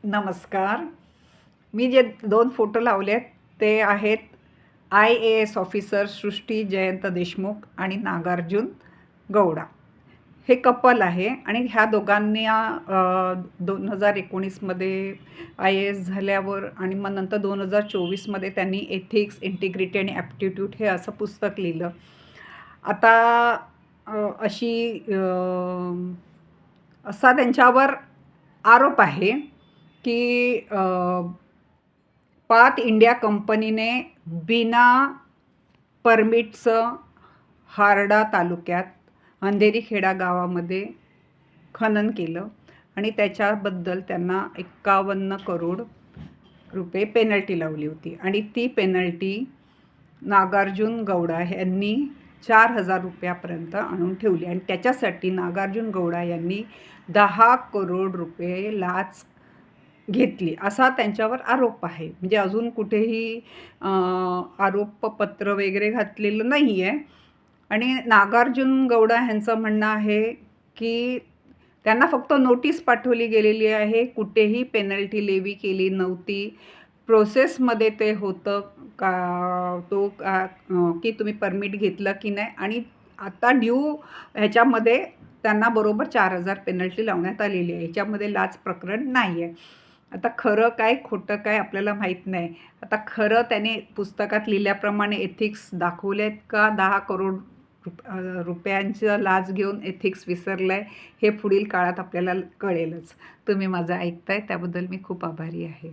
नमस्कार. मी जे 2 फोटो लावलेत ते आहेत IAS ऑफिसर सृष्टी जयंत देशमुख आणि नागार्जुन गौडा. हे कपल आहे आणि ह्या दोघांनी 2019मध्ये IAS झाल्यावर आणि मग नंतर 2024मध्ये त्यांनी एथिक्स, इंटिग्रिटी आणि ॲप्टिट्यूड हे असं पुस्तक लिहिलं. आता असा त्यांच्यावर आरोप आहे की पाथ इंडिया कंपनीने बिना परमिटचं हारडा तालुक्यात अंधेरीखेडा गावामध्ये खनन केलं आणि त्याच्याबद्दल त्यांना 51 करोड रुपये पेनल्टी लावली होती आणि ती पेनल्टी नागार्जुन गौडा यांनी 4,000 रुपयापर्यंत आणून ठेवली आणि त्याच्यासाठी नागार्जुन गौडा यांनी 10 करोड रुपये लाच घेतली असा त्यांच्यावर आरोप आहे. म्हणजे अजून कुठेही आरोपपत्र वगैरे घातलेलं नाही आहे आणि नागार्जुन गौडा यांचं म्हणणं आहे की त्यांना फक्त नोटीस पाठवली गेलेली आहे, कुठेही पेनल्टी लेवी केली नव्हती. प्रोसेसमध्ये ते होतं की तुम्ही परमिट घेतलं की नाही आणि आता ड्यू ह्याच्यामध्ये त्यांना बरोबर 4,000 पेनल्टी लावण्यात आलेली आहे. ह्याच्यामध्ये लाच प्रकरण नाही आहे. आता खरं काय खोटं काय आपल्याला माहीत नाही. आता खरं त्याने पुस्तकात लिहिल्याप्रमाणे एथिक्स दाखवलेत का 10 करोड रुपयांचं लाच घेऊन एथिक्स विसरलाय हे पुढील काळात आपल्याला कळेलच. तुम्ही माझं ऐकताय त्याबद्दल मी खूप आभारी आहे.